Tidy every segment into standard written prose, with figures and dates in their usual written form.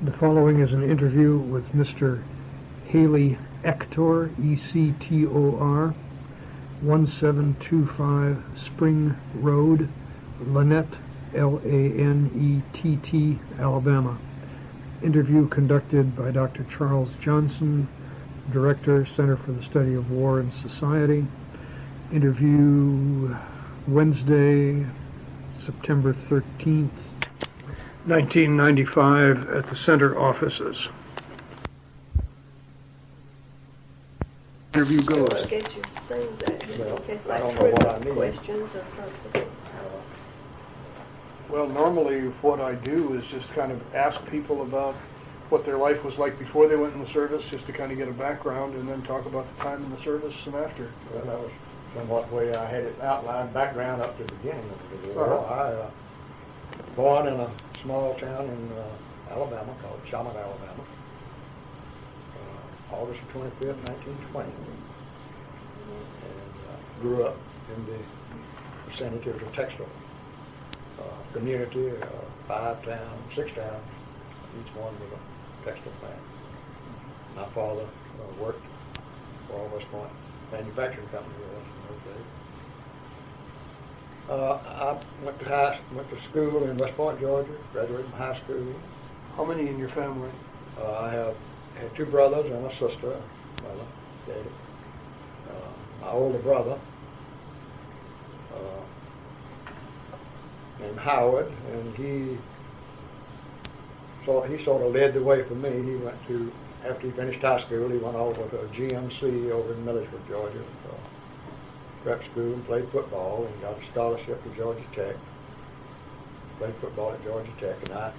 The following is an interview with Mr. Haley Ector, E-C-T-O-R, 1725 Spring Road, Lanett, L-A-N-E-T-T, Alabama. Interview conducted by Dr. Charles Johnson, Director, Center for the Study of War and Society. Interview Wednesday, September 13th, 1995 at the center offices. Interview goes. Get your things out here. Well, Okay, I don't like know what I trivia need. questions or something. Well, normally what I do is just kind of ask people about what their life was like before they went in the service, just to kind of get a background, and then talk about the time in the service and after. Well, that was somewhat the way I had it outlined, background up to the beginning of the war. I born in a small town in Alabama called Shaman, Alabama, August 25th, 1920. And grew up in the vicinity of the textile community, 5 towns, 6 towns, each one with a textile plant. My father worked for West Point Manufacturing Company with us in those days. I went to school in West Point, Georgia, graduated from high school. How many in your family? I had 2 brothers and a sister, mother, daddy. My older brother named Howard, and he sort of led the way for me. He went to, after he finished high school, he went over to a GMC over in Millersburg, Georgia, prep school, and played football, and got a scholarship to Georgia Tech. Played football at Georgia Tech, and I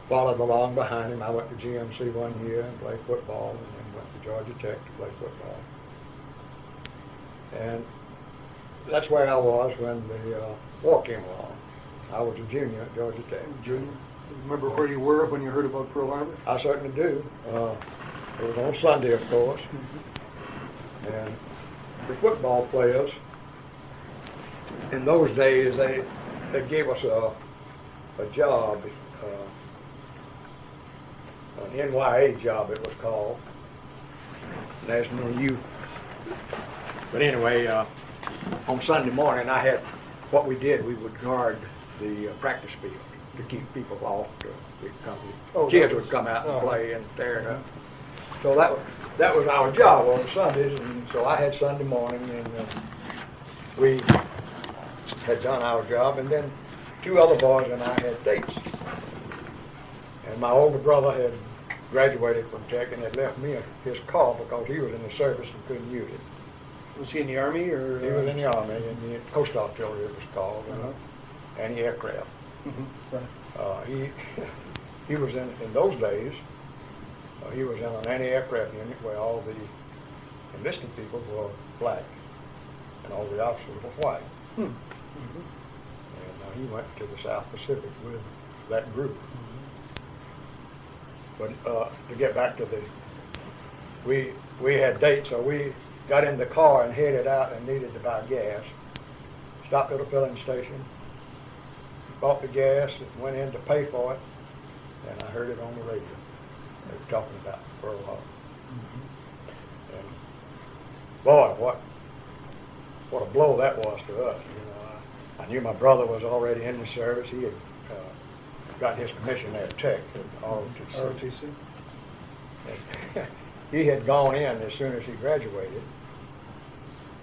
followed along behind him. I went to GMC one year and played football, and then went to Georgia Tech to play football. And that's where I was when the war came along. I was a junior at Georgia Tech. Junior? Remember where you were when you heard about Pearl Harbor? I certainly do. It was on Sunday, of course. And the football players, in those days, they gave us a job, an NYA job it was called, National Youth. But anyway, on Sunday morning, what we did, we would guard the practice field to keep people off the company. Kids would come out and play and tear it up. So that was our job on Sundays, and so I had Sunday morning, and we had done our job, and then 2 other boys and I had dates. And my older brother had graduated from Tech and had left me his car because he was in the service and couldn't use it. Was he in the Army, or? He was in the Army, in the Coast Artillery it was called, anti-aircraft. He was in those days, he was in an anti-aircraft unit where all the enlisted people were black and all the officers were white. And he went to the South Pacific with that group. But to get back to we had dates, so we got in the car and headed out and needed to buy gas. Stopped at a filling station, bought the gas, and went in to pay for it, and I heard it on the radio. They were talking about Pearl Harbor. And boy, what a blow that was to us. You know, I knew my brother was already in the service. He had got his commission at Tech at ROTC. He had gone in as soon as he graduated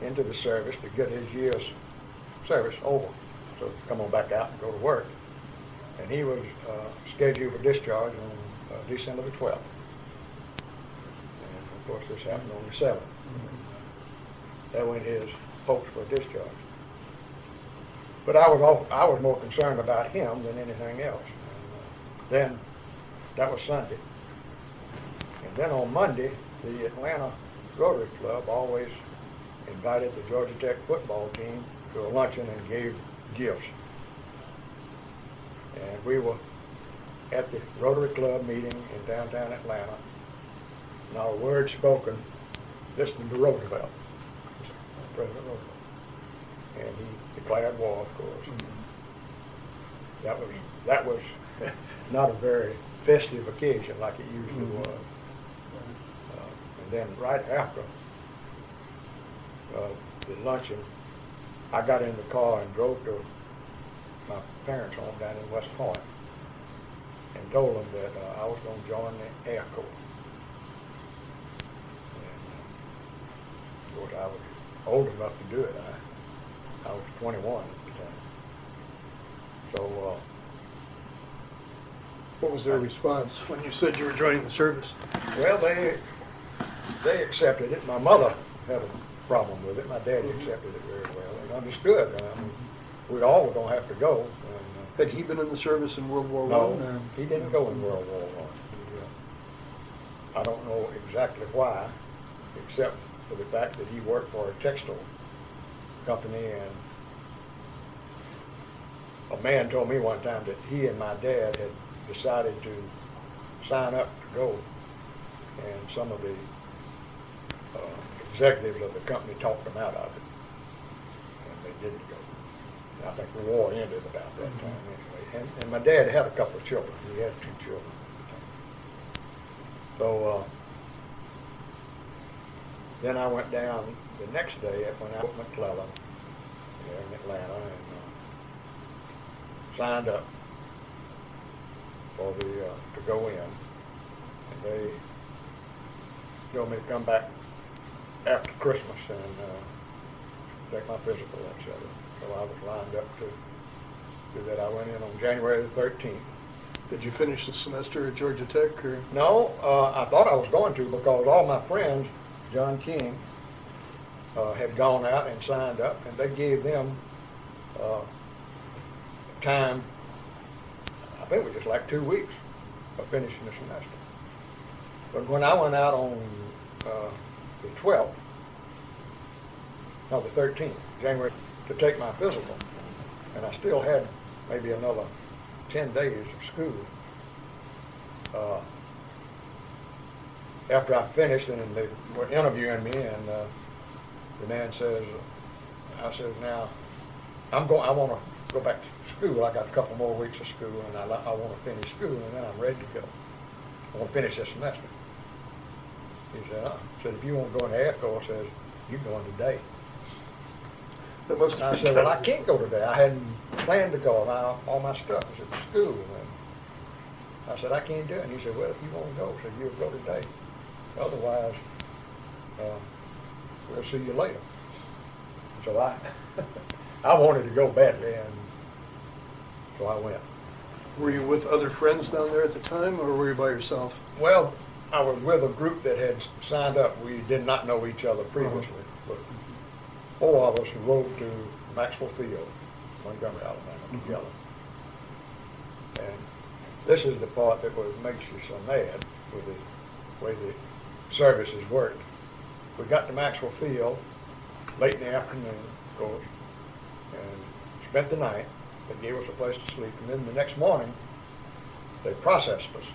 into the service to get his year's service over, so to come on back out and go to work. And he was scheduled for discharge on December the 12th. And of course this happened on the 7th. That went his folks for discharge. But I was more concerned about him than anything else. And, then that was Sunday. And then on Monday, the Atlanta Rotary Club always invited the Georgia Tech football team to a luncheon and gave gifts. And we were at the Rotary Club meeting in downtown Atlanta. Not a word spoken, listening to Roosevelt, President Roosevelt. And he declared war, of course. That was not a very festive occasion like it usually was. And then right after the luncheon, I got in the car and drove to my parents' home down in West Point and told them that I was going to join the Air Corps. And, of course, I was old enough to do it. I was 21 at the time. So, What was their response when you said you were joining the service? well, they accepted it. My mother had a problem with it. My daddy accepted it very well. They understood. I mean, we all were going to have to go. And, Had he been in the service in World War no, I? he didn't go in World War I. I don't know exactly why, except for the fact that he worked for a textile company, and a man told me one time that he and my dad had decided to sign up to go, and some of the executives of the company talked them out of it, and they didn't go. And I think the war ended about that time anyway. And my dad had a couple of children. He had 2 children at the time. So then I went down the next day when I was at McClellan there in Atlanta and signed up for the to go in, and they told me to come back after Christmas and take my physical, etc. So I was lined up to do that. I went in on January the 13th. Did you finish the semester at Georgia Tech? Or? No, I thought I was going to because all my friends, John King, had gone out and signed up, and they gave them time, I think it was just like 2 weeks of finishing the semester. But when I went out on the 12th, no, the 13th, January, to take my physical, and I still had maybe another 10 days of school. After I finished, and they were interviewing me, and the man says, I said, now, I want to go back to school. I got a couple more weeks of school, and I want to finish school, and then I'm ready to go. I want to finish this semester. He said, if you want to go in the Air Corps, says, you go in today. And I said, well, I can't go today. I hadn't planned to go. All my stuff is at school. And I said, I can't do it. And he said, well, if you want to go, said, you'll go today. Otherwise, we'll see you later. So I wanted to go badly, and so I went. Were you with other friends down there at the time, or were you by yourself? Well, I was with a group that had signed up. We did not know each other previously, but 4 of us rode to Maxwell Field, Montgomery, Alabama, together. And this is the part that makes you so mad with the way the services worked. We got to Maxwell Field late in the afternoon, of course, and spent the night. They gave us a place to sleep, and then the next morning, they processed us.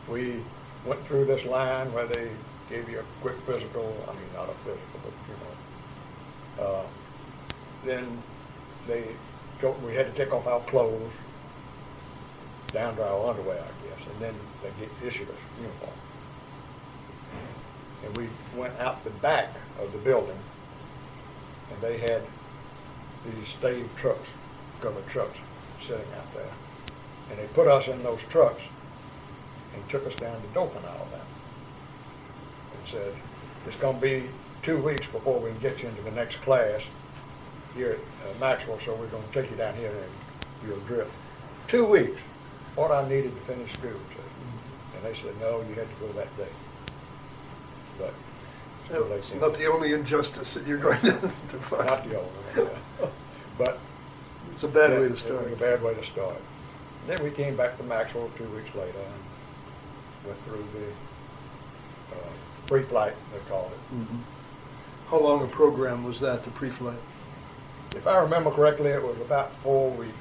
We went through this line where they gave you a quick physical, I mean, not a physical, but, then we had to take off our clothes, down to our underwear, I guess, and then they issued us uniform. And we went out the back of the building, and they had these stave trucks, covered trucks, sitting out there. And they put us in those trucks and took us down to Dothan, Alabama, and said, it's going to be 2 weeks before we can get you into the next class here at Maxwell, so we're going to take you down here and you'll drill. 2 weeks, what I needed to finish school. And they said, no, you had to go that day. But That's not the only injustice that you're going to find. Not the only one, but it's a bad way to start. It was a bad way to start. Then we came back to Maxwell 2 weeks later and went through the pre-flight, they called it. Mm-hmm. How long a program was that, the pre-flight? If I remember correctly, it was about 4 weeks.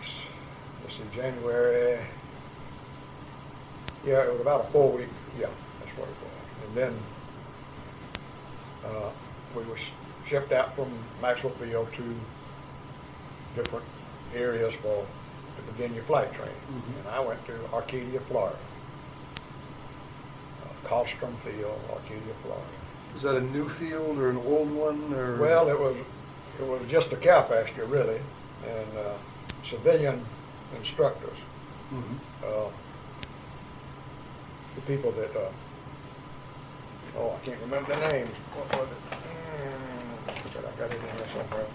Let's see, January. Yeah, it was about a 4-week. Yeah, that's what it was. And then we were shipped out from Maxwell Field to different areas to begin your flight training. Mm-hmm. And I went to Arcadia, Florida. Colstrom Field, Arcadia, Florida. Is that a new field or an old one? Or? Well, it was just a cow pasture, really, and civilian instructors. Mhm. The people that, I can't remember the names. What was it? But I got it in there somewhere.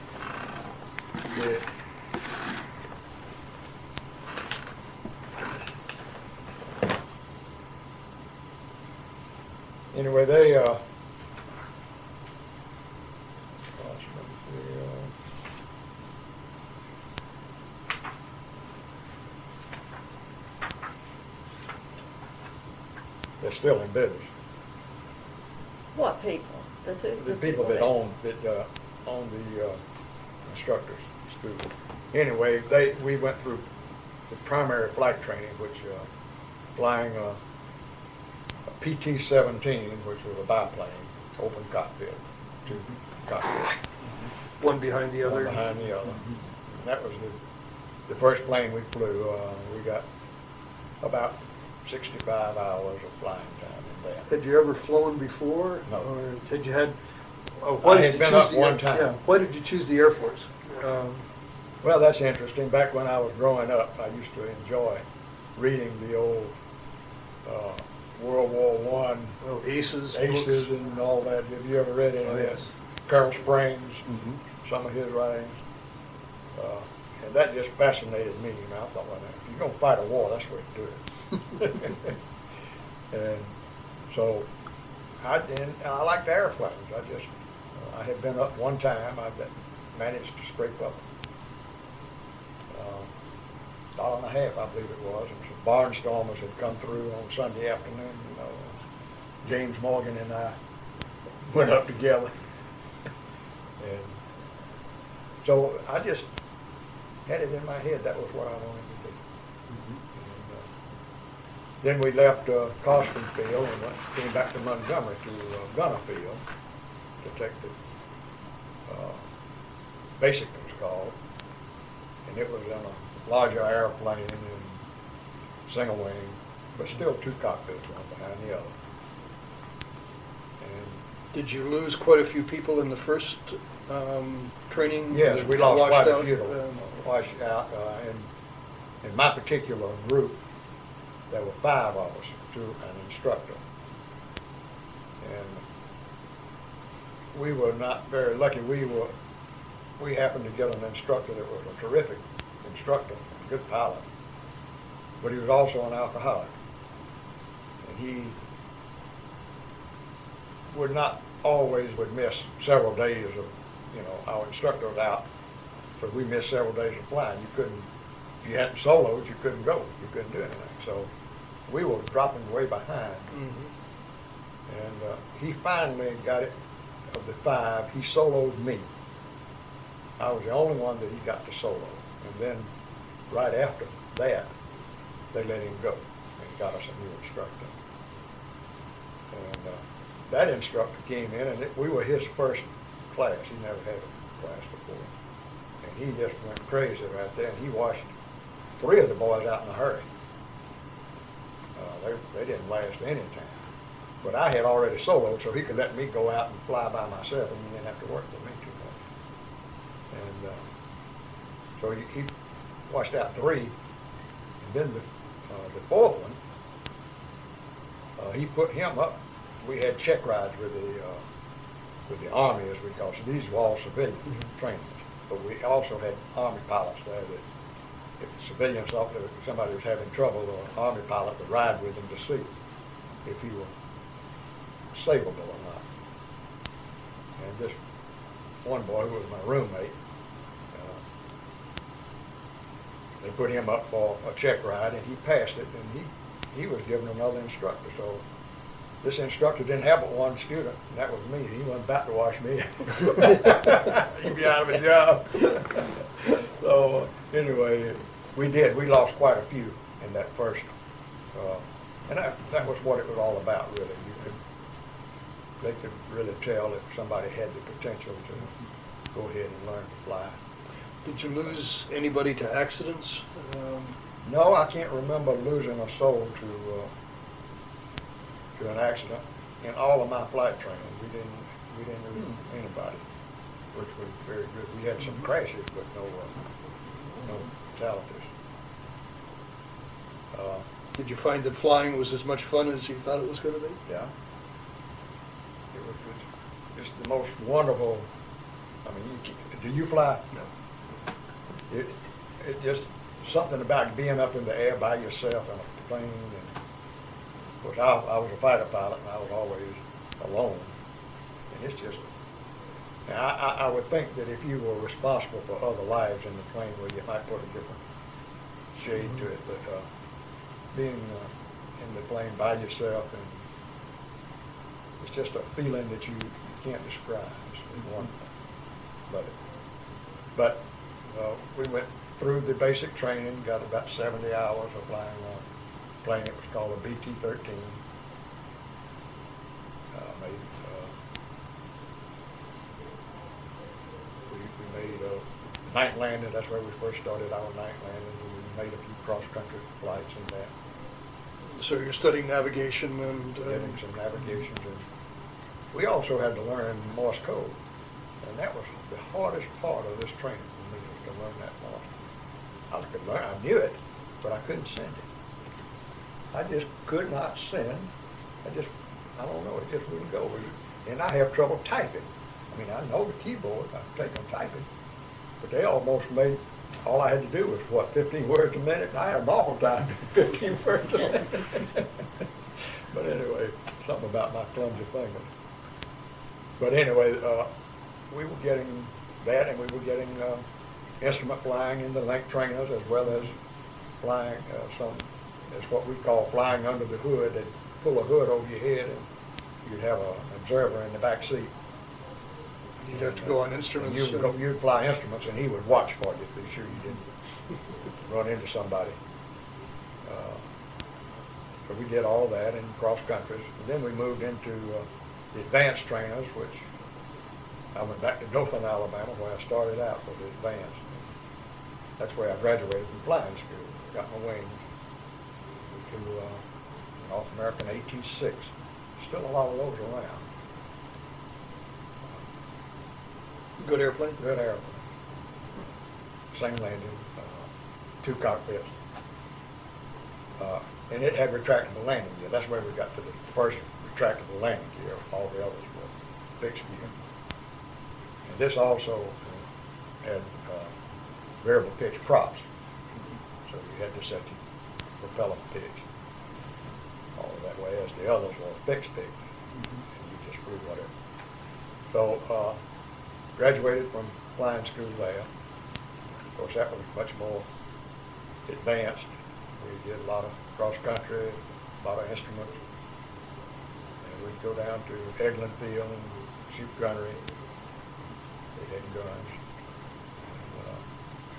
Anyway, they, they're still in business. What people? The people that own the instructors school. Anyway, we went through the primary flight training, which flying a PT-17, which was a biplane, open cockpit, two cockpits, One behind the one other? behind the other. And that was the first plane we flew. We got about 65 hours of flying time in that. Had you ever flown before? No. Or had you had... I had been up one time. Yeah. Why did you choose the Air Force? Well, that's interesting. Back when I was growing up, I used to enjoy reading the old World War I Aces. Aces books. and all that. Have you ever read any Oh, of that? yes. Colonel Springs, Mhm. some of his writings. And that just fascinated me. You know, I thought, well, if you're going to fight a war, that's the way to do it. And so I liked airplanes. I had been up one time. I managed to scrape up $1.50, I believe it was, and some barnstormers had come through on Sunday afternoon. You know, James Morgan and I went up together, and so I just had it in my head that was what I wanted to do. And, then we left Costin Field and came back to Montgomery to Gunner Field to take the basic, it was called, and it was in a larger airplane and single wing, but still two cockpits, one behind the other. And Did you lose quite a few people in the first training? yes, we lost Washed quite a out, few washed out. In my particular group, there were 5 of us to an instructor. And we were not very lucky. We happened to get an instructor that was a terrific instructor, a good pilot, but he was also an alcoholic. And he would miss several days of, our instructor was out, so we missed several days of flying. If you hadn't soloed, you couldn't go. You couldn't do anything. So we were dropping way behind. Mm-hmm. And he finally got it, of the 5, he soloed me. I was the only one that he got to solo. And then right after that, they let him go and got us a new instructor. And that instructor came in, and we were his first class. He never had a class before. And he just went crazy right there, and he washed 3 of the boys out in a hurry. They didn't last any time. But I had already soloed, so he could let me go out and fly by myself, and he didn't have to work with me too much. And so he washed out 3, and then the 4th one, he put him up. We had check rides with the Army, as we call it. So these were all civilian trainers, but we also had Army pilots there that if civilians thought that somebody was having trouble, the Army pilot would ride with them to see if he were savable or not. And this one boy who was my roommate, they put him up for a check ride, and he passed it, and he was given another instructor. So this instructor didn't have but one student, and that was me. He wasn't about to wash me. He'd be out of a job. So anyway, we lost quite a few in that first, and that was what it was all about, really. They could really tell if somebody had the potential to go ahead and learn to fly. Did you lose anybody to accidents? No, I can't remember losing a soul to to an accident. In all of my flight training, we didn't lose anybody, which was very good. We had some crashes, but no fatalities. Did you find that flying was as much fun as you thought it was going to be? Yeah. It was just the most wonderful. I mean, do you fly? No. It just something about being up in the air by yourself in a plane. And of course, I was a fighter pilot, and I was always alone. And it's just. Now, I would think that if you were responsible for other lives in the plane, well, you might put a different shade to it. But being in the plane by yourself, and it's just a feeling that you can't describe. It's wonderful. But we went through the basic training, got about 70 hours of flying a plane. It was called a BT-13. We made a night landing. That's where we first started our night landing. We made a few cross-country flights in that. So you're studying navigation and... Getting some navigations. And we also had to learn Morse code. And that was the hardest part of this training for me, was to learn that Morse. I knew it, but I couldn't send it. I just could not send. I don't know, it just wouldn't go. And I have trouble typing. I mean, I know the keyboard, I can take them typing, but they almost made, all I had to do was, 15 words a minute, and I had an awful time doing 15 words a minute. But anyway, something about my clumsy fingers. But anyway, we were getting that, and we were getting instrument flying in the link trainers, as well as flying that's what we call flying under the hood. They'd pull a hood over your head, and you'd have an observer in the back seat. You'd have to go on instruments. You'd fly instruments, and he would watch for you to be sure you didn't run into somebody. So we did all that in cross countries. And then we moved into the advanced trainers, which I went back to Dothan, Alabama, where I started out with the advanced. That's where I graduated from flying school. Got my wings to North American AT-6. Still a lot of those around. Good airplane? Good airplane. Same landing, 2 cockpits. And it had retractable landing gear. That's where we got to the first retractable landing gear. All the others were fixed gear. And this also had variable pitch props. So you had to set the propeller pitch all that way, as the others were fixed pitch. And you just flew whatever. So graduated from flying school there. Of course, that was much more advanced. We did a lot of cross country, a lot of instruments. And we'd go down to Eglin Field and shoot gunnery. They had guns.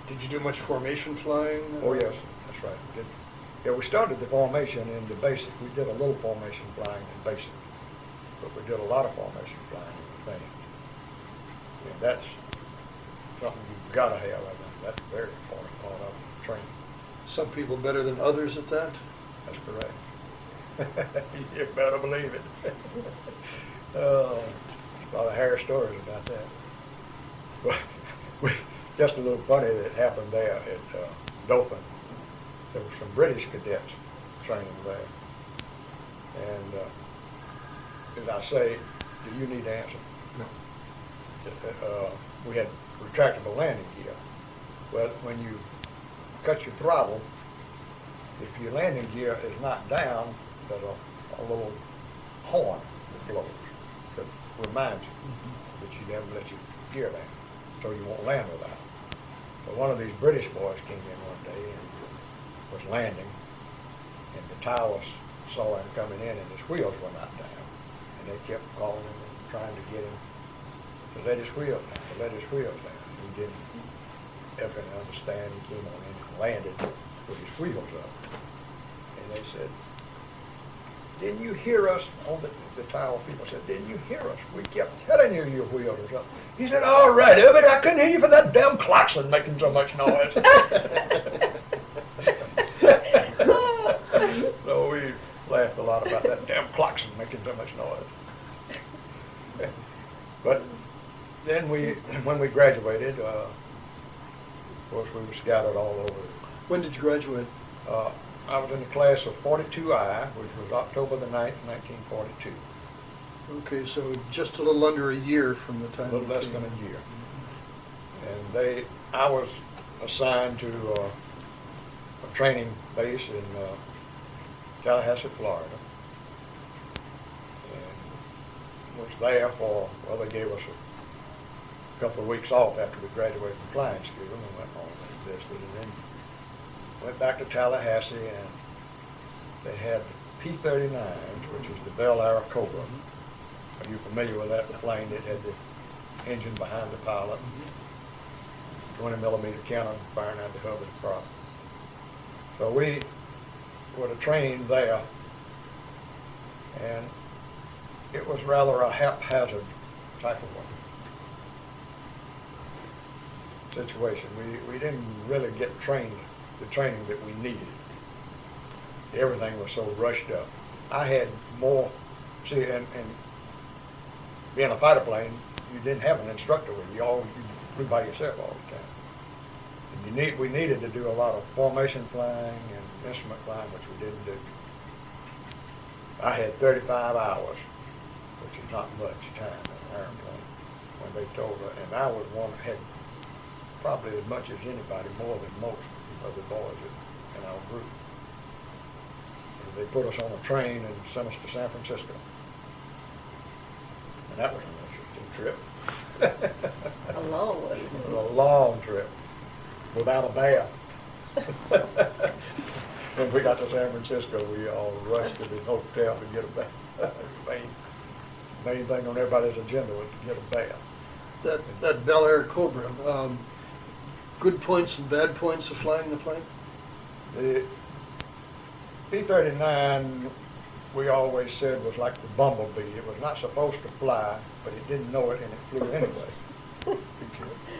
Did you do much formation flying? Oh yes, that's right. We started the formation in the basic. We did a little formation flying in basic, but we did a lot of formation flying in advanced. And that's something you've got to have. I think that's a very important part of training. Some people better than others at that? That's correct. You better believe it. A lot of hair stories about that. But just a little funny that happened there at Dothan. There were some British cadets training there. And as I say, do you need to answer? No. We had retractable landing gear. Well, when you cut your throttle, if your landing gear is not down, there's a little horn that blows that reminds you that you never let your gear down, so you won't land without it. So one of these British boys came in one day and was landing, and the towers saw him coming in, and his wheels were not down, and they kept calling him and trying to get him to let his wheels down, to let his wheels down. He didn't ever understand. He came on in and landed with his wheels up. And they said, didn't you hear us? On the tower people said, didn't you hear us? We kept telling you your wheels were up. He said, all right, but I couldn't hear you for that damn klaxon making so much noise. So laughed a lot about that damn klaxon making so much noise. But then when we graduated, of course we were scattered all over. When did you graduate? I was in the class of 42I, which was October the 9th, 1942. Okay, so just a little under a year from the time. A little less than a year. And I was assigned to a training base in Tallahassee, Florida. And was there for, well, they gave us a couple of weeks off after we graduated from flying school and went home and visited. And then went back to Tallahassee, and they had P-39s, which is the Bell Air Cobra. Are you familiar with that? The plane that had the engine behind the pilot, 20 millimeter cannon firing out the hub of the prop. So we were to train there, and it was rather a haphazard type of situation. We didn't really get trained the training that we needed. Everything was so rushed up. I had more, see, and being a fighter plane, you didn't have an instructor with you. You flew by yourself all the time. And we needed to do a lot of formation flying and instrument flying, which we didn't do. I had 35 hours, which is not much time in an airplane, when they told us, and I was one that had probably as much as anybody, more than most of the boys in our group. And they put us on a train and sent us to San Francisco. And that was an interesting trip. A long one. It was a long trip, without a bath. When we got to San Francisco, we all rushed to the hotel to get a bath. Main thing on everybody's agenda was to get a bath. That Bel Air Cobra, good points and bad points of flying the plane? The P-39, we always said, was like the bumblebee. It was not supposed to fly, but it didn't know it, and it flew anyway.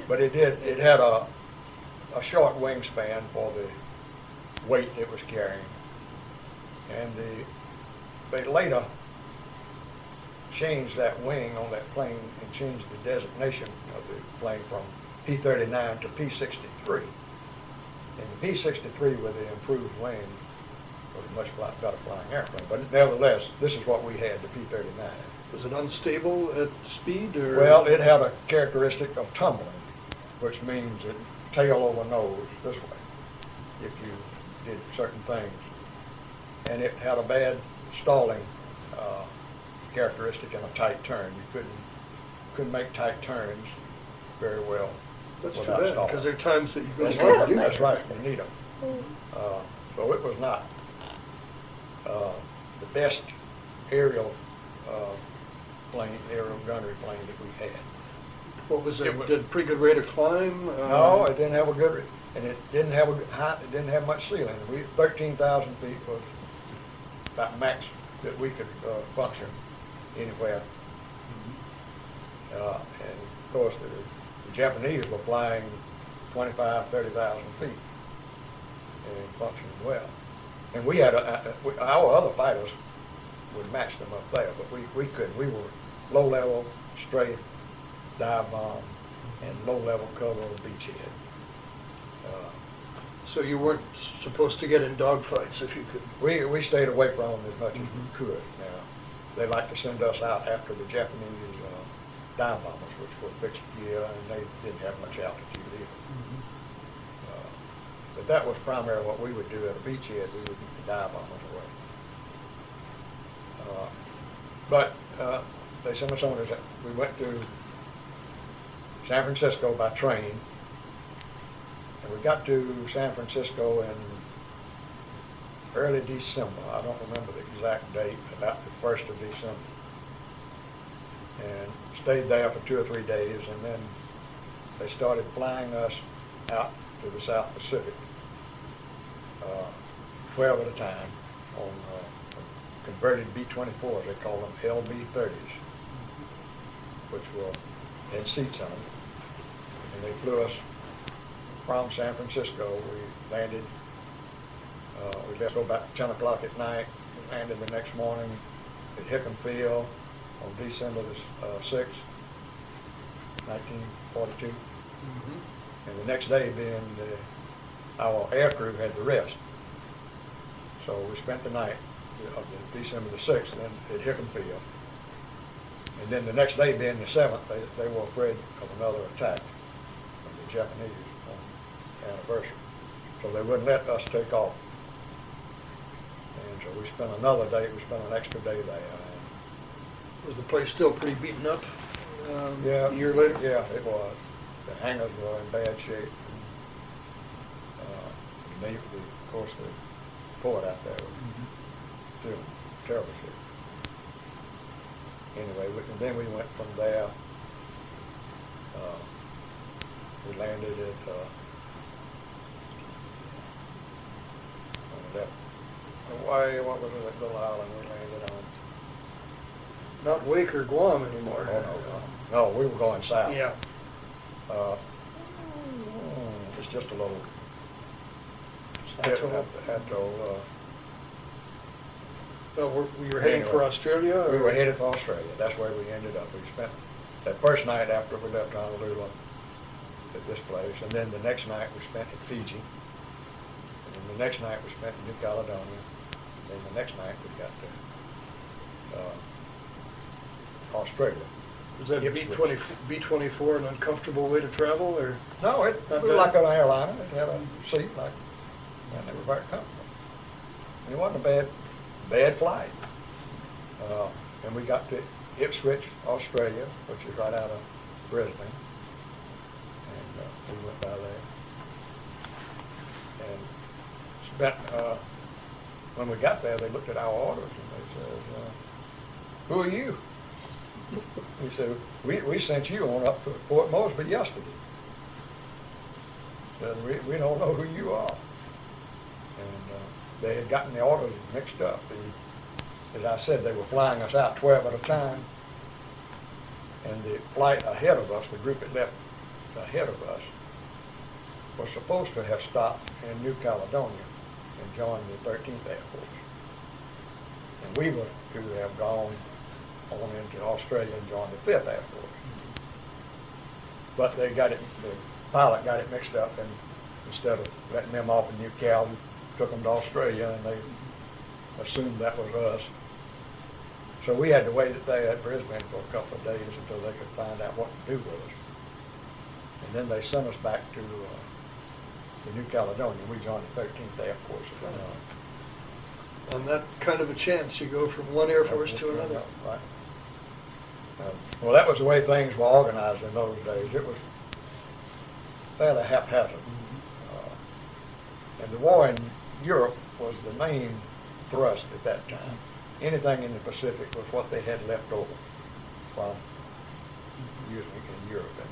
But it had a short wingspan for the weight it was carrying. And they later changed that wing on that plane and changed the designation of the plane from P-39 to P-63. And the P-63 with the improved wing was a much better flying airplane. But nevertheless, this is what we had, the P-39. Was it unstable at speed, or? Well, it had a characteristic of tumbling, which means it tail over nose this way if you did certain things. And it had a bad stalling characteristic in a tight turn. You couldn't make tight turns very well. That's too without bad, stalling. because there are times that you go. That's right. That's right. You need them. So it was not the best aerial aerial gunnery plane that we had. What was it? Did a pretty good rate of climb? No, it didn't have a good, and it didn't have a height. It didn't have much ceiling. 13,000 feet was about max that we could function anywhere. And of course, the Japanese were flying 25, 30,000 feet and functioning well. And we had our other fighters would match them up there, but we couldn't. We were low level, strafe, dive bomb, and low level cover of beachhead. So you weren't supposed to get in dogfights if you could. We stayed away from them as much as we could. Now, they like to send us out after the Japanese dive bombers, which were fixed gear, and they didn't have much altitude either. But that was primarily what we would do at a beachhead. We would keep the dive bombers away. But they sent us on. We went to San Francisco by train, and we got to San Francisco in early December. I don't remember the exact date, about the 1st of December. And stayed there for 2 or 3 days, and then they started flying us out to the South Pacific, 12 at a time, on converted B-24s. They call them LB-30s, which were had seats on them. And they flew us from San Francisco. We landed, we left about 10 o'clock at night, landed the next morning at Hickam Field on December the 6th, 1942. And the next day being our air crew had the rest. So we spent the night of the December the 6th then at Hickam Field. And then the next day being the 7th, they were afraid of another attack from the Japanese on the anniversary. So they wouldn't let us take off. And so we spent another day, we spent an extra day there. Was the place still pretty beaten up Yeah, a year later? Yeah, it was. The hangars were in bad shape. And of course, the port out there was still in terrible shape. Anyway, then we went from there. We landed at Hawaii. What was it? That little island we landed on? Not Wake or Guam anymore. No, we were going south. Yeah. It's just a little Atoll. atoll. So we were heading Anyway, for Australia? Or? We were headed for Australia. That's where we ended up. We spent that first night after we left Honolulu at this place, and then the next night we spent in Fiji, and then the next night we spent in New Caledonia, and then the next night we got to Australia. Was that Ipswich. B-24 an uncomfortable way to travel, or? No, it Not was bad. like an airliner. It had a seat like, and they were very comfortable. It wasn't a bad flight. And we got to Ipswich, Australia, which is right out of Brisbane. And we went by there. And spent, when we got there, they looked at our orders and they said, who are you? He said, we sent you on up to Port Moresby yesterday. Said, we don't know who you are. And they had gotten the orders mixed up. As I said, they were flying us out 12 at a time. And the flight ahead of us, the group that left ahead of us, was supposed to have stopped in New Caledonia and joined the 13th Air Force. And we were to have gone on into Australia and joined the 5th Air Force. But the pilot got it mixed up, and instead of letting them off in New Cal, we took them to Australia, and they assumed that was us. So we had to wait there at Brisbane for a couple of days until they could find out what to do with us. And then they sent us back to New Caledonia. We joined the 13th Air Force at that time. On that kind of a chance, you go from one Air Force to another. Right. Well, that was the way things were organized in those days. It was fairly haphazard. And the war in Europe was the main thrust at that time. Anything in the Pacific was what they had left over from using in Europe. And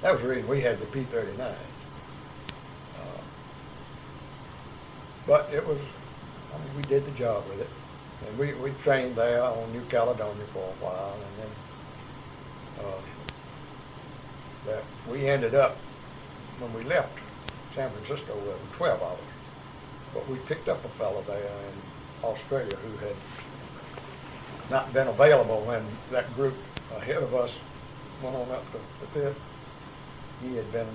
that was the reason we had the P-39. But it was, we did the job with it. And we trained there on New Caledonia for a while, and then that we ended up, when we left San Francisco, with 12 hours. But we picked up a fellow there in Australia who had not been available when that group ahead of us went on up to the 5th. He had been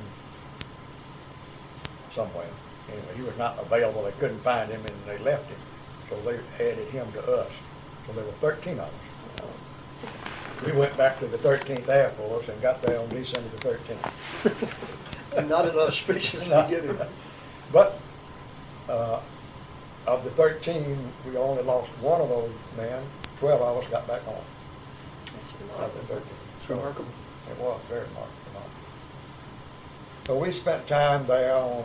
somewhere. Anyway, he was not available. They couldn't find him, and they left him. So they added him to us. So there were 13 of us. We went back to the 13th Air Force and got there on December the 13th. And not an auspicious beginning. But of the 13, we only lost one of those men. 12 of us got back home. That's Of the 13. It's remarkable. It was very remarkable. So we spent time there on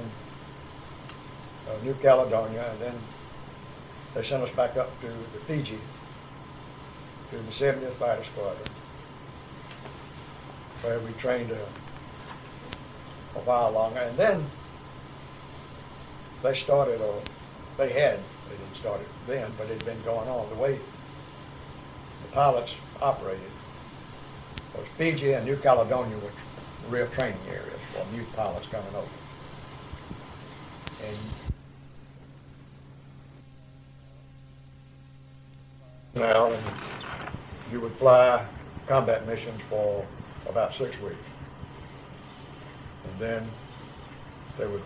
New Caledonia, and then they sent us back up to the Fiji, to the 70th Fighter Squadron, where we trained a while longer. And then they started, or they didn't start it then, but it had been going on. The way the pilots operated was Fiji and New Caledonia were real training areas for new pilots coming over. And now, and you would fly combat missions for about 6 weeks. And then they would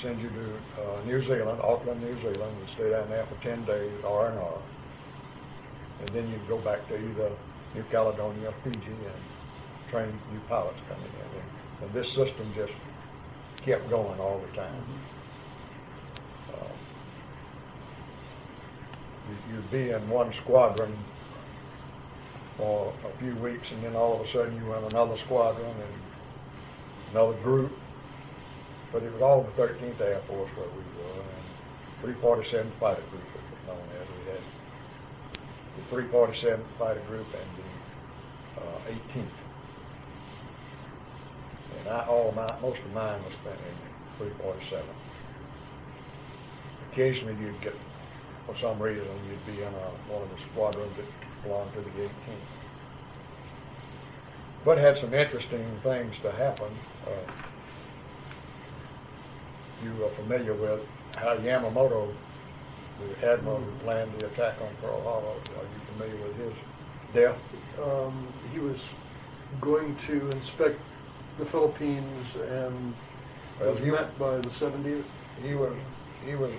send you to New Zealand, Auckland, New Zealand, and stay down there for 10 days, R&R. And then you'd go back to either New Caledonia or Fiji and train new pilots coming in. And this system just kept going all the time. You'd be in one squadron for a few weeks, and then all of a sudden you were in another squadron and another group. But it was all the 13th Air Force where we were, and 347 Fighter Group, it was known as. We had the 347 Fighter Group and the 18th. And most of mine was spent in 347. Occasionally you'd get, for some reason, you'd be in one of the squadrons that belonged to the 18th. But had some interesting things to happen. You are familiar with how Yamamoto, the admiral who planned the attack on Pearl Harbor, are you familiar with his death? He was going to inspect the Philippines and was met by the 70th. He was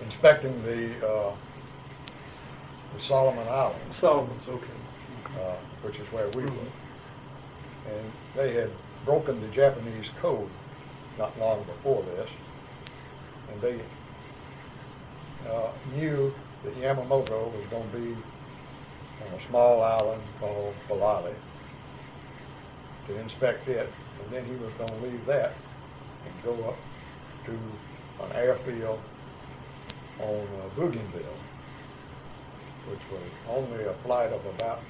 inspecting the Solomon Islands. Solomon's, okay. Which is where we were. And they had broken the Japanese code not long before this, and they knew that Yamamoto was going to be on a small island called Balali to inspect it, and then he was going to leave that and go up to an airfield on Bougainville, which was only a flight of about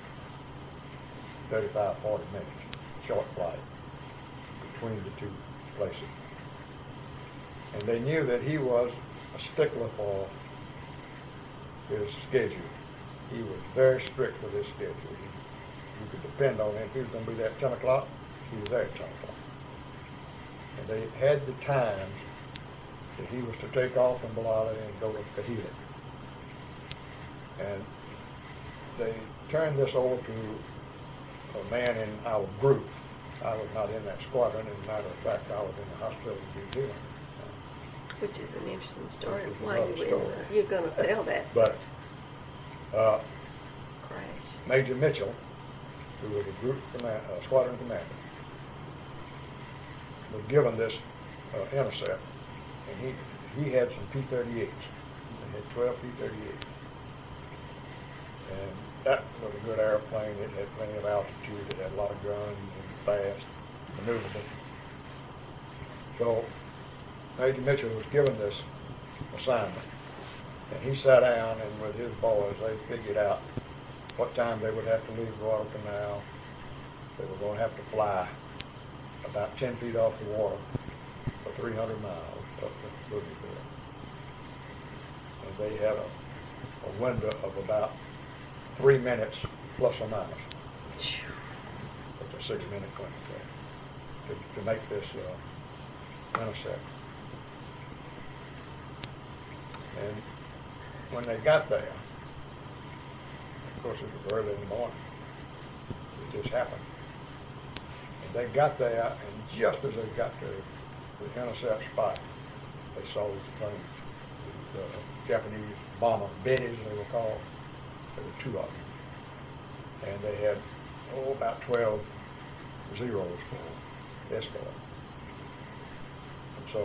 35, 40 minutes, short flight between the two places. And they knew that he was a stickler for his schedule. He was very strict with his schedule. You could depend on him. If he was going to be there at 10 o'clock, he was there at 10 o'clock. And they had the times that he was to take off from Balali and go to Kahila. And they turned this over to a man in our group. I was not in that squadron. As a matter of fact, I was in the hospital in New Zealand. Which is an interesting story. Which is Why another you story. you're going to tell that But crash. Major Mitchell, who was a squadron commander, was given this intercept, and he had some P-38s. They had 12 P-38s. And that was a good airplane. It had plenty of altitude. It had a lot of guns and fast, maneuverable. So Major Mitchell was given this assignment, and he sat down, and with his boys, they figured out what time they would have to leave Guadalcanal. They were going to have to fly about 10 feet off the water for 300 miles up to Bougainville. And they had a window of about 3 minutes plus or minus. It's a 6-minute window to make this intercept. And when they got there, of course it was early in the morning, it just happened. And they got there, and just as they got to the intercept spot, they saw these planes, the Japanese bomber Betties, they were called. There were 2 of them. And they had, about 12 zeros for escort. And so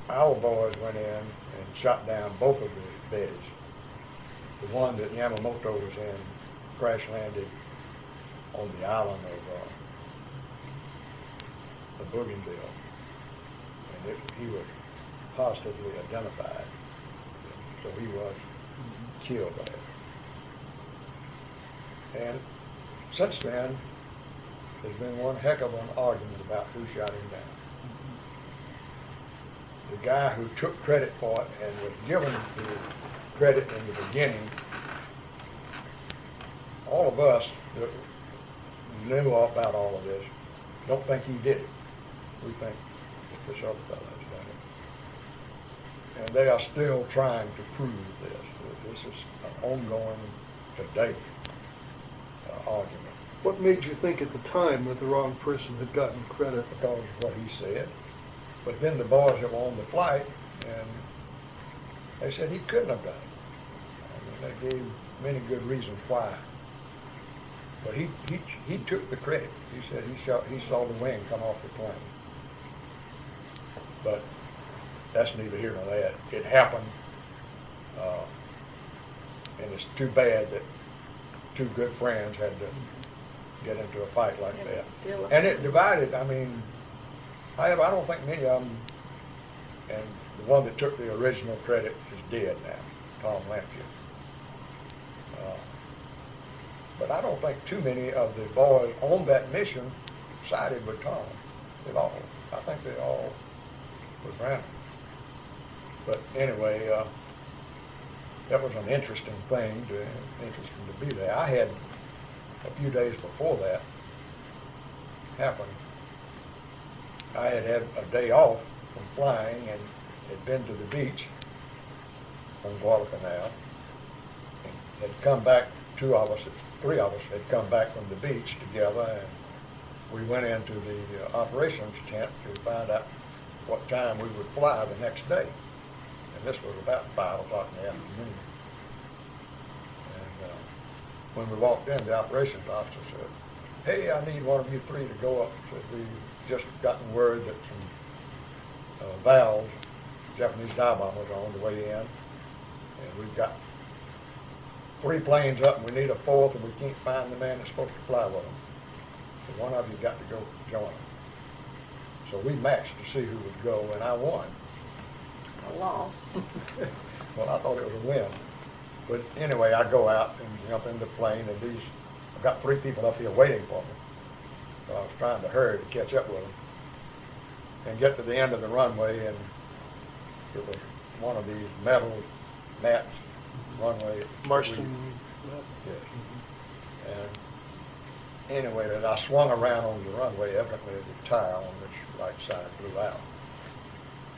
our boys went in and shot down both of the Betties. The one that Yamamoto was in crash landed on the island of the Bougainville, and he was positively identified, so he was killed there. And since then, there's been one heck of an argument about who shot him down. The guy who took credit for it and was given the credit in the beginning, all of us that knew about all of this don't think he did it. We think it's this other fellow who's done And they are still trying to prove this. This is an ongoing today argument. What made you think at the time that the wrong person had gotten credit? Because of what he said. But then the boys that were on the flight, and they said he couldn't have done it. I mean, they gave many good reasons why. But he took the credit. He said he saw the wing come off the plane. But that's neither here nor there. It happened, and it's too bad that two good friends had to get into a fight like that. And it divided. I mean, I don't think many of them, and the one that took the original credit is dead now, Tom Lampkin. But I don't think too many of the boys on that mission sided with Tom at all. I think they all were grounded. But anyway, that was an interesting to be there. I had, a few days before that happened, I had a day off from flying and had been to the beach on Guadalcanal and had come back, three of us had come back from the beach together, and we went into the operations tent to find out what time we would fly the next day. And this was about 5 o'clock in the afternoon. And when we walked in, the operations officer said, "Hey, I need one of you three to go up." Said, "We've just gotten word that some valves, Japanese dive bombers, are on the way in, and we've got 3 planes up, and we need a 4th, and we can't find the man that's supposed to fly with them. So one of you got to go join them." So we matched to see who would go, and I won. I lost. Well, I thought it was a win. But anyway, I go out and jump in the plane, and I've got 3 people up here waiting for me. So I was trying to hurry to catch up with them and get to the end of the runway, and it was one of these metal mats runway. Marston. Yes. And anyway, as I swung around on the runway, evidently the tire on this right side blew out.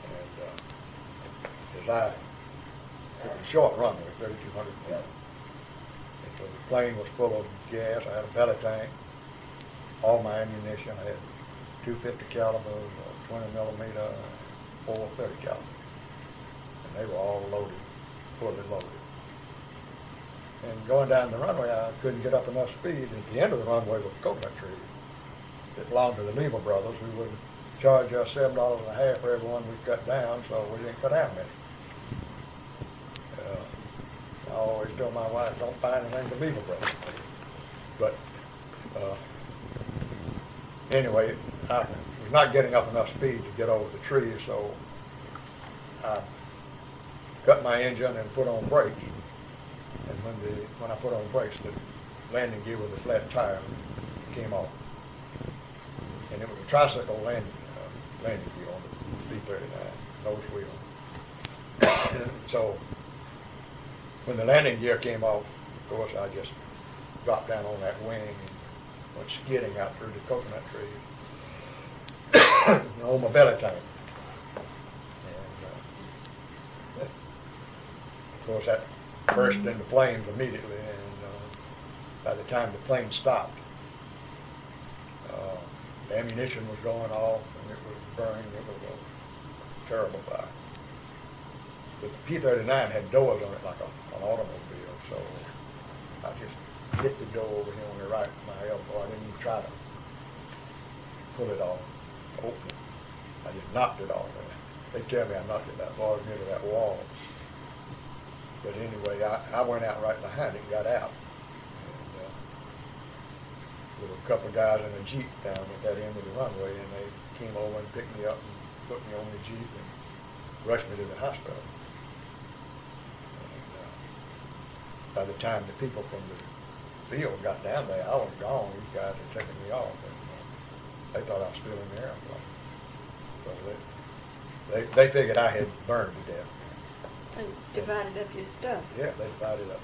And it was a short runway, 3,200 feet. And so the plane was full of gas. I had a belly tank, all my ammunition. I had 250 calibers, 20 millimeter, 4 30 calibers. And they were all loaded, fully loaded. And going down the runway, I couldn't get up enough speed. At the end of the runway was a coconut tree that belonged to the Lever brothers, who would charge us $7.50 for every one we cut down, so we didn't cut down many. I always tell my wife, don't find anything to Lever brothers. But anyway, I was not getting up enough speed to get over the tree, so I cut my engine and put on brakes. And when I put on brakes, the landing gear with a flat tire came off. And it was a tricycle landing gear on the B-39, nose wheel. So when the landing gear came off, of course, I just dropped down on that wing and went skidding out through the coconut trees on my belly tank. And of course, that burst into flames immediately, and by the time the plane stopped, the ammunition was going off and it was burning. It was a terrible fire. But the P-39 had doors on it like an automobile, so I just hit the door over here on the right with my elbow. I didn't even try to pull it off, open it. I just knocked it off. They tell me I knocked it that far near to that wall. But anyway, I went out right behind it and got out. And there were a couple of guys in a Jeep down at that end of the runway, and they came over and picked me up and put me on the Jeep and rushed me to the hospital. And by the time the people from the field got down there, I was gone. These guys had taken me off, and they thought I was still in the airplane. So they figured I had burned to death. And divided up your stuff. Yeah, they divided up.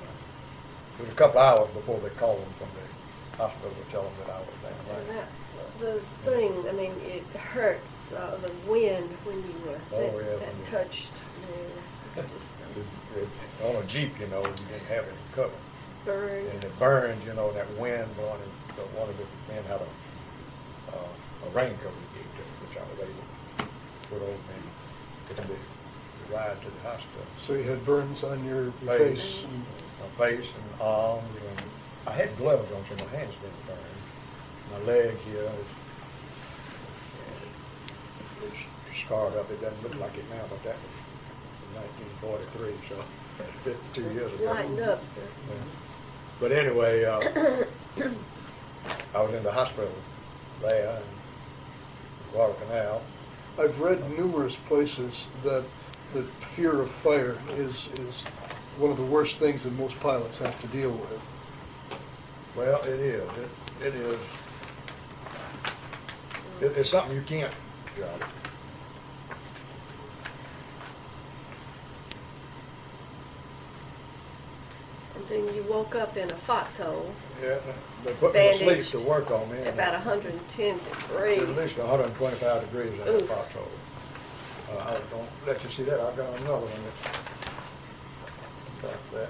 It was a couple hours before they called them from the hospital to tell them that I was down And there. the thing, I mean, it hurts, the wind when you Oh, yeah, that touched Yeah, just On a Jeep, you know, you didn't have any cover. burned. And it burned, you know, that wind blowing, and so one of the men had a rain cover he gave to me, which I was able to put over me to the ride to the hospital. So you had burns on your Face. face. And My face and arms, and I had gloves on, so my hands didn't burn. My leg here is scarred up. It doesn't look like it now, but that was in 1943, so that's 52 years ago. Lighten up, sir. Yeah. But anyway, I was in the hospital there in Guadalcanal. I've read numerous places that the fear of fire is one of the worst things that most pilots have to deal with. Well, it is. It is. It's something you can't. And then you woke up in a foxhole Yeah, they put me to sleep Bandaged. to work on me. at about 110 degrees. At least 125 degrees in that Ooh. foxhole. I don't let you see that. I've got another one that's like that.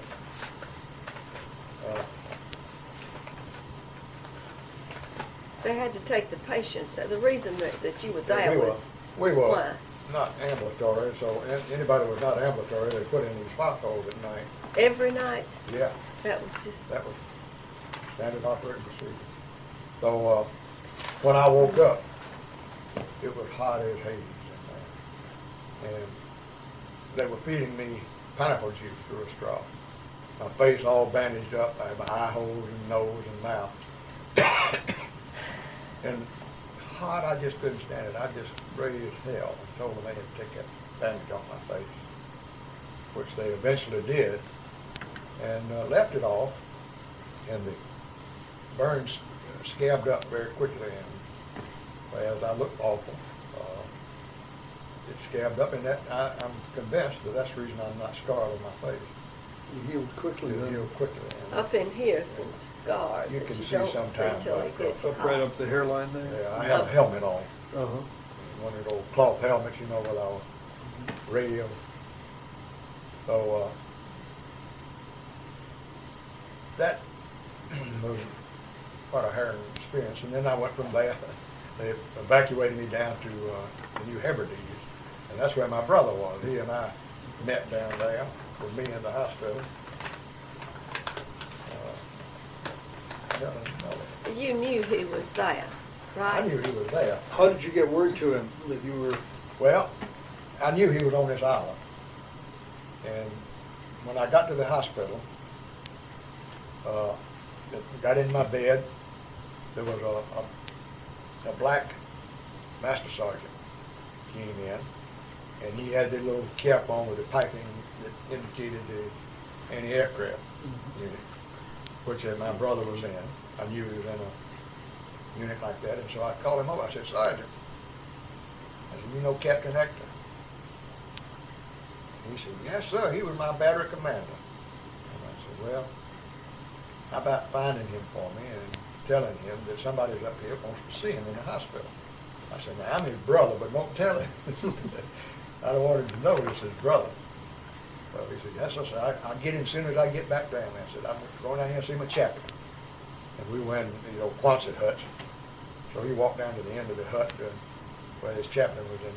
They had to take the patients. So the reason that you were Yeah, there was we were why? not ambulatory, so anybody who was not ambulatory, they put in these foxholes at night. Every night. Yeah, That was just that was standard operating procedure. So when I woke up, it was hot as Hades in there. And they were feeding me pineapple juice through a straw. My face all bandaged up. I had my eye holes and nose and mouth. And hot, I just couldn't stand it. I just raised hell and told them they had to take that bandage off my face, which they eventually did, and left it off, and the burns scabbed up very quickly, and well, I looked awful. It scabbed up, and that I'm convinced that that's the reason I'm not scarred on my face. You healed quickly It then. healed quickly. And up in here, some scars You that can you see don't sometimes, see till like, it gets Up hot. right up the hairline there? yeah, I have a helmet on. Uh-huh. One of those cloth helmets, you know, with our radio. So that was quite a harrowing experience. And then I went from there. They evacuated me down to the New Hebrides, and that's where my brother was. He and I met down there with me in the hospital. Yeah, no, You knew he was there, right? I knew he was there. How did you get word to him that you were... Well, I knew he was on this island. And when I got to the hospital, got in my bed, there was a black master sergeant came in, and he had the little cap on with the piping that indicated the anti-aircraft unit, which my brother was in. I knew he was in a unit like that, and so I called him over. I said, Sergeant, I said, you know Captain Ector? And he said, yes, sir. He was my battery commander. And I said, well, how about finding him for me and telling him that somebody's up here wants to see him in the hospital? I said, now, I'm his brother, but don't tell him. I don't want him to know it's his brother. So he said, yes, sir. I'll get him as soon as I get back down there. I said, I'm going down here and see my chaplain. And we went in the old Quonset huts. So he walked down to the end of the hut where his chaplain was in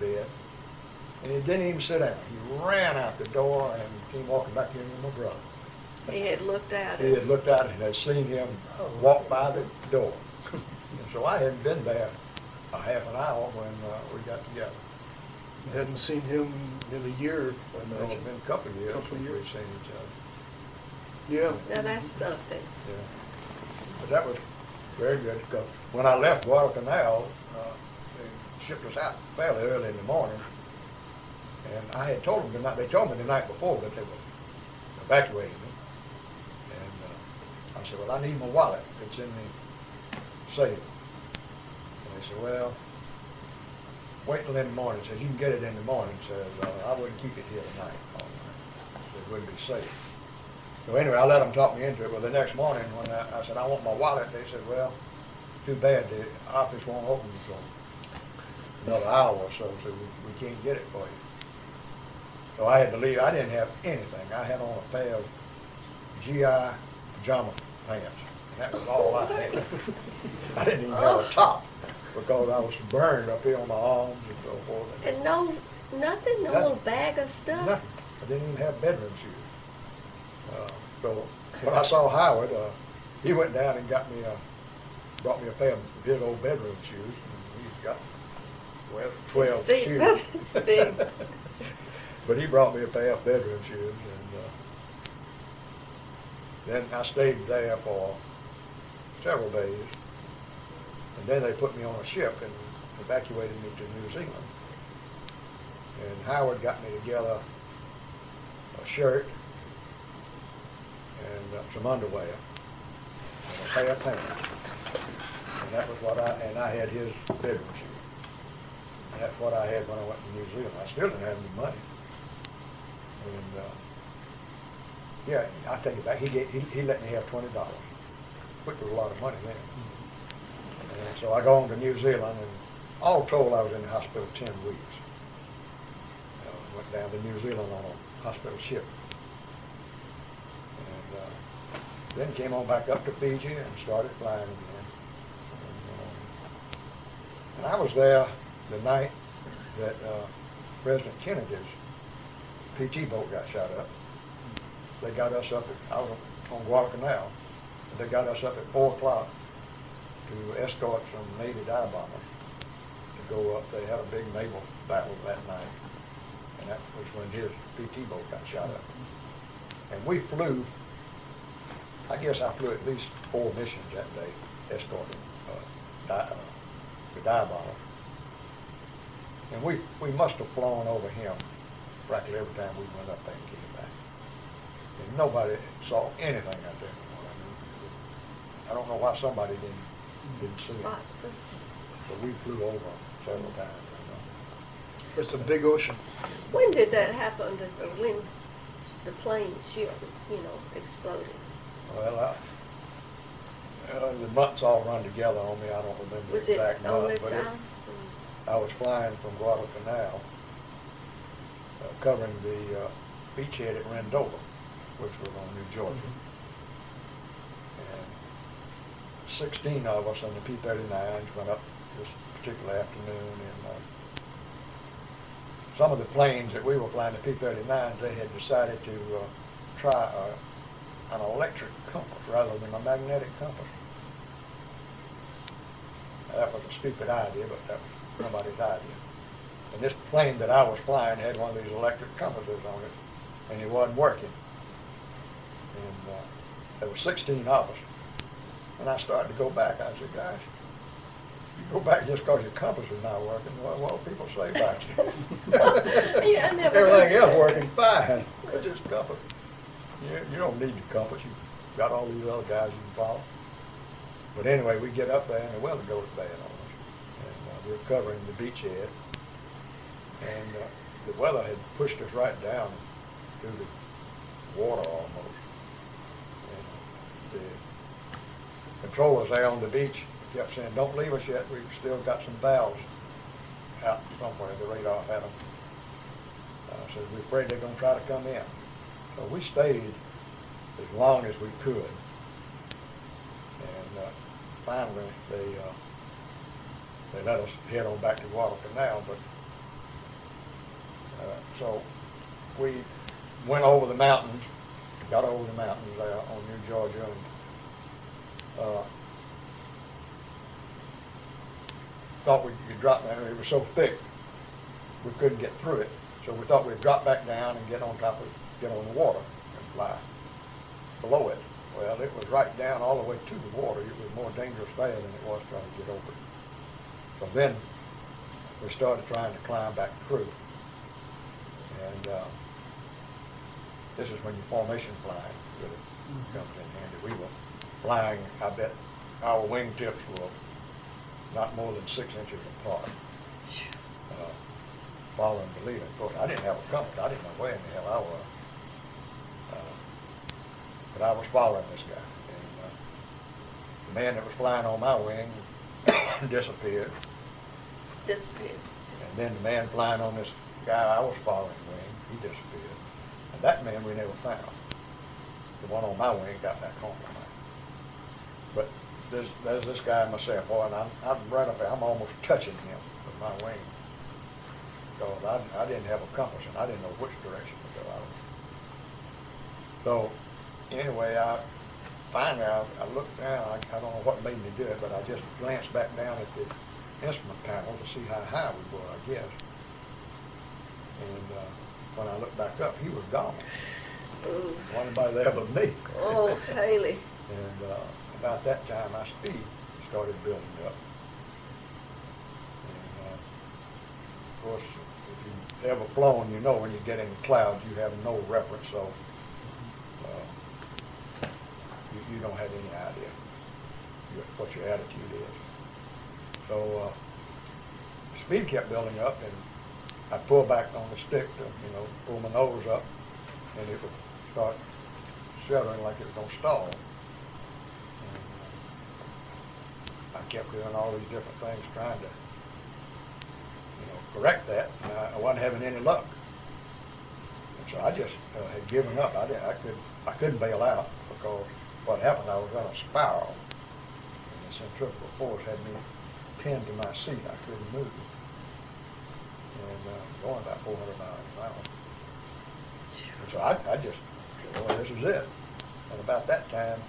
his bed. And he didn't even sit down. He ran out the door and came walking back in with my brother. He had looked at He it. had looked out and had seen him walk by the door. And so I hadn't been there a half an hour when we got together. You hadn't seen him in a year, I It's imagine. been a couple of years Couple of since we've years. seen each other. Yeah. Now that's something. Yeah. But that was very good because when I left Guadalcanal, they shipped us out fairly early in the morning. And I had told them the night, they told me the night before that they were evacuating me. And I said, well, I need my wallet. It's in the safe. And they said, well, wait till in the morning. Says, you can get it in the morning. Says, I wouldn't keep it here tonight. All night. It wouldn't be safe. So anyway, I let them talk me into it. Well, the next morning when I said, I want my wallet, they said, well, too bad. The office won't open until another hour or so, so we can't get it for you. So I had to leave. I didn't have anything. I had on a pair of GI pajama pants, and that was all I had. I didn't even have a top because I was burned up here on my arms and so forth. And no, nothing, no little bag of stuff? Nothing. I didn't even have bedroom shoes. So when I saw Howard, he went down and brought me a pair of his old bedroom shoes. And he's got, 12 It's shoes. It's big. But he brought me a pair of bedroom shoes, and then I stayed there for several days. And then they put me on a ship and evacuated me to New Zealand. And Howard got me together a shirt and some underwear and a pair of pants. And that was what I had his bedroom shoes. And that's what I had when I went to New Zealand. I still didn't have any money. And yeah, I take it back. He let me have $20, which was a lot of money then. And so I go on to New Zealand, and all told, I was in the hospital 10 weeks. Went down to New Zealand on a hospital ship. And then came on back up to Fiji and started flying again. And I was there the night that President Kennedy's PT boat got shot up. They got us up I was on Guadalcanal, and they got us up at 4 o'clock to escort some Navy dive bombers to go up. They had a big naval battle that night, and that was when his PT boat got shot up. And we flew, I guess I flew at least 4 missions that day, escorting the dive bombers. And we must have flown over him practically every time we went up there and came back. And nobody saw anything out there. I don't know why somebody didn't see it. But we flew over several times. It's a big ocean. When did that happen, when the plane ship, exploded? Well, the months all run together on me. I don't remember Was the it exact on month, this but side? I was flying from Guadalcanal, covering the beachhead at Rendova, which was on New Georgia. And 16 of us on the P-39s went up this particular afternoon, and some of the planes that we were flying, the P-39s, they had decided to try an electric compass rather than a magnetic compass. Now, that was a stupid idea, but that was somebody's idea. And this plane that I was flying had one of these electric compasses on it, and it wasn't working. And there were 16 of us. And I started to go back. I said, guys, you go back just because your compass is not working. Well, people say about you. Yeah, I never Everything heard else that. working fine. It's just compass. You don't need the compass. You've got all these other guys you can follow. But anyway, we get up there, and the weather goes bad on us. And we're covering the beachhead. And the weather had pushed us right down through the water almost. And the controllers there on the beach kept saying, don't leave us yet. We've still got some valves out somewhere. The radar had them. So we're afraid they're going to try to come in. So we stayed as long as we could. And finally, they let us head on back to Guadalcanal. But so we went over the mountains, got over the mountains there on New Georgia, and thought we could drop down. It was so thick, we couldn't get through it. So we thought we'd drop back down and get on the water and fly below it. Well, it was right down all the way to the water. It was more dangerous there than it was trying to get over it. So then we started trying to climb back through. And this is when you formation flying really comes in handy. We were flying, I bet our wingtips were not more than 6 inches apart, following the leader. Of course, I didn't have a compass. I didn't know where in the hell I was. But I was following this guy. And the man that was flying on my wing disappeared. Disappeared. And then the man flying on this guy I was following wing, he disappeared. And that man we never found. The one on my wing got back home tonight. But there's this guy myself, boy, and I'm right up there. I'm almost touching him with my wing. Because I didn't have a compass, and I didn't know which direction to go out. So, anyway, finally I looked down. I don't know what made me do it, but I just glanced back down at the instrument panel to see how high we were, I guess. And when I looked back up, he was gone. Ooh. Wasn't anybody there but me. Oh, Haley. And about that time, my speed started building up. And of course, if you've ever flown, you know when you get in clouds, you have no reference, so you don't have any idea what your attitude is. So speed kept building up, and I pulled back on the stick to, pull my nose up, and it would start shuddering like it was going to stall. And I kept doing all these different things trying to, correct that, and I wasn't having any luck. And so I just had given up. I couldn't bail out because what happened, I was going to spiral, and the centrifugal force had me pinned to my seat. I couldn't move. And going about 400 miles an hour. And so I just said, well, this is it. And about that time,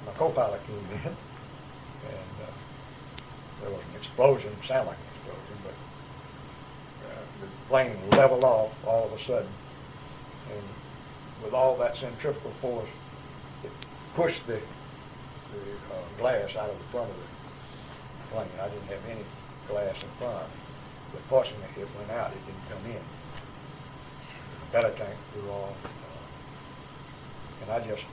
my co-pilot came in, and there was an explosion, sounded like an explosion, but the plane leveled off all of a sudden. And with all that centrifugal force, it pushed the glass out of the front of the plane. I didn't have any glass in front. But fortunately, it went out. It didn't come in. The belly tank flew off. And I just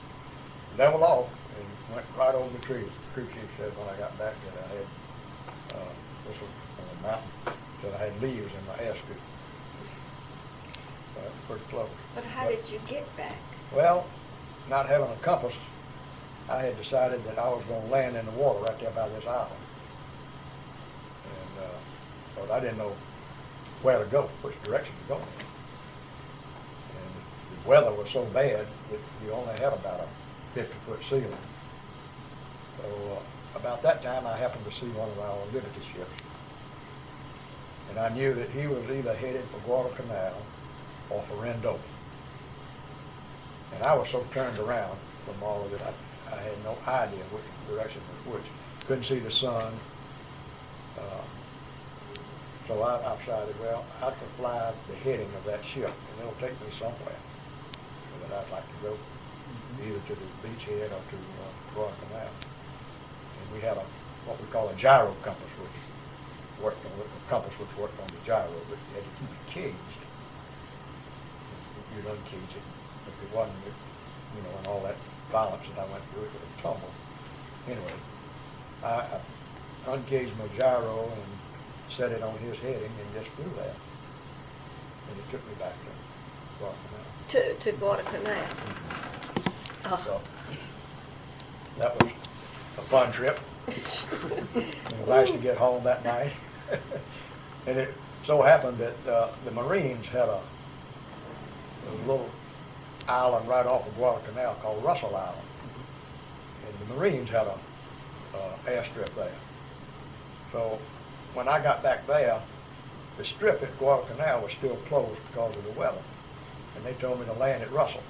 leveled off and went right over the trees. The crew chief said when I got back that I had, this was on a mountain, that I had leaves in my air scoop. So that was pretty close. But how did you get back? Well, not having a compass, I had decided that I was going to land in the water right there by this island. And but I didn't know where to go, which direction to go in. And the weather was so bad that you only had about a 50-foot ceiling. So about that time, I happened to see one of our Liberty ships. And I knew that he was either headed for Guadalcanal or for Rendon. And I was so turned around from all of it, I had no idea which direction was which. Couldn't see the sun. So I decided, well, I could fly the heading of that ship, and it'll take me somewhere that I'd like to go, either to the beachhead or to Guadalcanal. And we had what we call a gyro compass, which worked on the gyro, but you had to keep it caged. You'd uncage it. If it wasn't, and all that violence that I went through, it would have tumbled. Anyway, I uncaged my gyro and set it on his heading and just flew there. And it took me back to Guadalcanal. To Guadalcanal. Mm-hmm. Oh. So that was a fun trip. It was nice to get home that night. And it so happened that the Marines had a little island right off of Guadalcanal called Russell Island. And the Marines had a airstrip there. So when I got back there, the strip at Guadalcanal was still closed because of the weather. And they told me to land at Russell.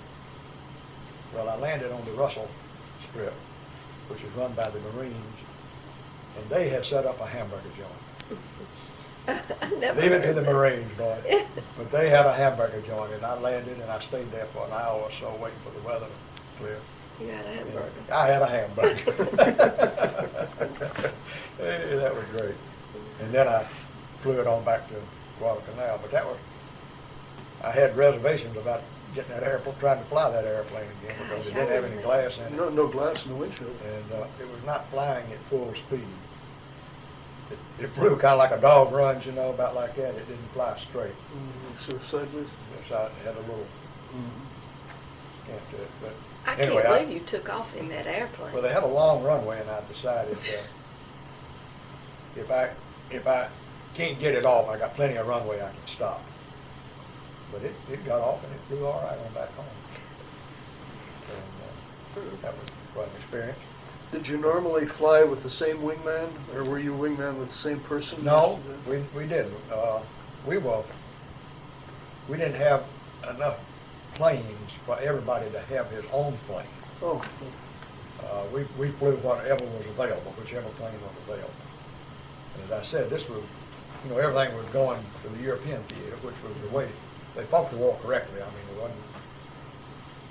Well, I landed on the Russell strip, which is run by the Marines, and they had set up a hamburger joint. Leave it to the Marines, boy. But they had a hamburger joint, and I landed, and I stayed there for an hour or so waiting for the weather to clear. You had a hamburger. I had a hamburger. Hey, that was great. And then I flew it on back to Guadalcanal. But I had reservations about getting that airplane, trying to fly that airplane again because it didn't have any glass in it. No glass in the windshield. And it was not flying at full speed. It flew kind of like a dog runs, about like that. It didn't fly straight. So sideways? Yes, I had a little can't do it. But I anyway, can't believe you took off in that airplane. Well, they had a long runway, and I decided if I can't get it off, I got plenty of runway I can stop. But it got off and it flew all right on back home. And that was quite an experience. Did you normally fly with the same wingman, or were you wingman with the same person? No, we didn't. We didn't have enough planes for everybody to have his own plane. Oh. We flew whatever was available, whichever plane was available. And as I said, this was, everything was going to the European theater, which was the way they fought the war correctly. I mean, it wasn't.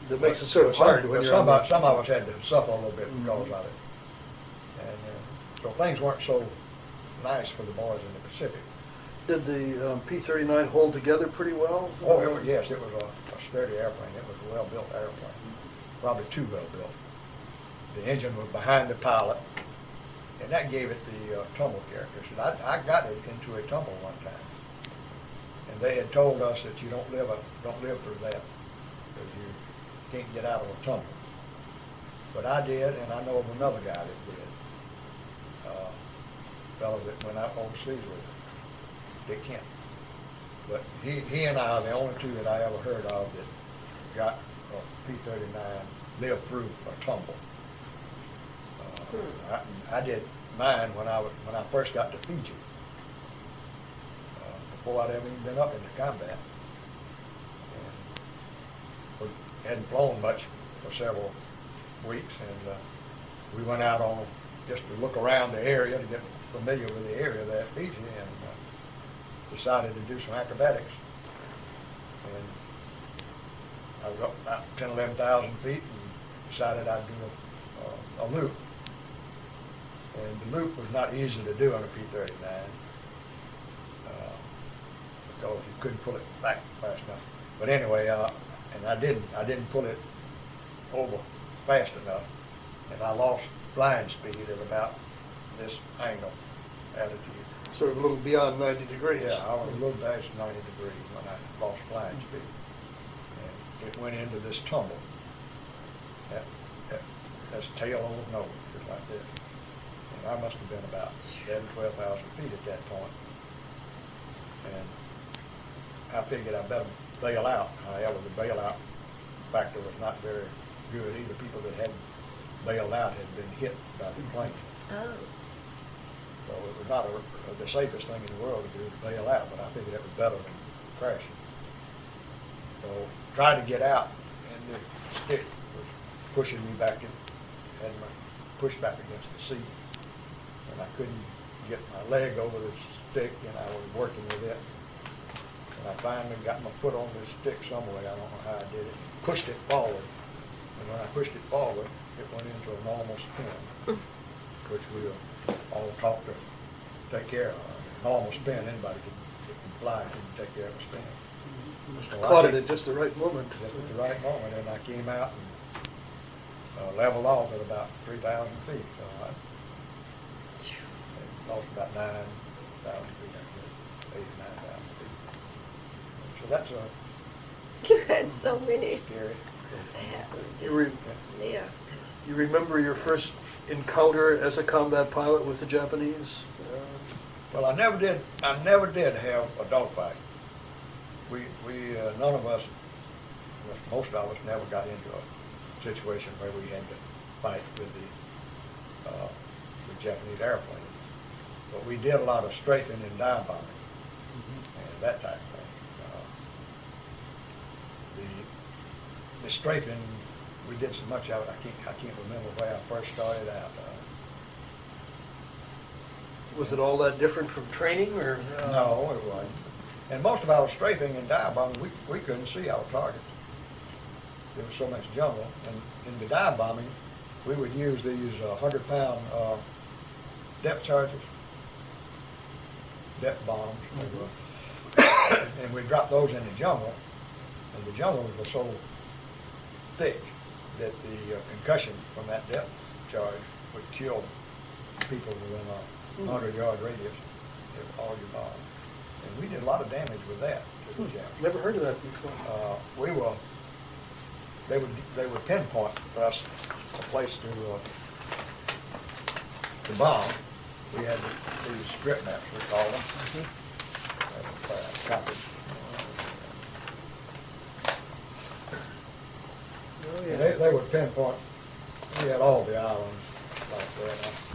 That makes it sort of hard when you're some of us had to suffer a little bit because of it. And so things weren't so nice for the boys in the Pacific. Did the P-39 hold together pretty well? Oh, yes, it was a sturdy airplane. It was a well-built airplane, probably too well-built. The engine was behind the pilot, and that gave it the tumble characteristics. I got it into a tumble one time, and they had told us that you don't live through that, because you can't get out of a tumble. But I did, and I know of another guy that did. Fellow that went out overseas with it. Dick Kent. But he and I are the only two that I ever heard of that got a P-39, lived through a tumble. I did mine when I first got to Fiji. Before I'd ever even been up into combat. And we hadn't flown much for several weeks, and we went out on just to look around the area to get familiar with the area there at Fiji, and decided to do some acrobatics. And I was up about 10, 11,000 feet and decided I'd do a loop. And the loop was not easy to do on a P-39 because you couldn't pull it back fast enough. But anyway, and I didn't pull it over fast enough, and I lost flying speed at about this angle, attitude. Sort of a little beyond 90 degrees. Yeah, I was a little past 90 degrees when I lost flying speed. And it went into this tumble. That's tail over nose, just like this. And I must have been about 12,000 feet at that point. And I figured I better bail out. However, the bailout factor was not very good either. People that hadn't bailed out had been hit by the plane. Oh. So it was not the safest thing in the world to do to bail out, but I figured it was better than crashing. So tried to get out, and the stick was pushing me back in, had my push back against the seat, and I couldn't get my leg over the stick, and I was working with it. And I finally got my foot on this stick somewhere, I don't know how I did it, pushed it forward. And when I pushed it forward, it went into a normal spin, which we all taught to take care of. Normal spin, anybody can fly, can take care of a spin. So Caught it at just the right moment. Just at the right moment, and I came out and leveled off at about 3,000 feet. So I lost about 9,000 feet, I guess, 8,000 or 9,000 feet. So that's a You had so many. scary. Yeah. You remember your first encounter as a combat pilot with the Japanese? Well, I never did have a dogfight. We none of us, most of us, never got into a situation where we had to fight with the Japanese airplanes. But we did a lot of strafing and dive bombing and that type of thing. The strafing, we did so much of it. I can't remember where I first started out. Was it all that different from training, or? No, it wasn't. And most of our strafing and dive bombing, we couldn't see our targets. There was so much jungle. And in the dive bombing, we would use these 100-pound depth charges, depth bombs, and we'd drop those in the jungle. And the jungles were so thick that the concussion from that depth charge would kill people within a 100-yard radius of all your bombs. And we did a lot of damage with that to the Japanese. Never heard of that before. They would pinpoint for us a place to bomb. We had these strip maps, we call them. Copies. they would pinpoint, we had all the islands like that.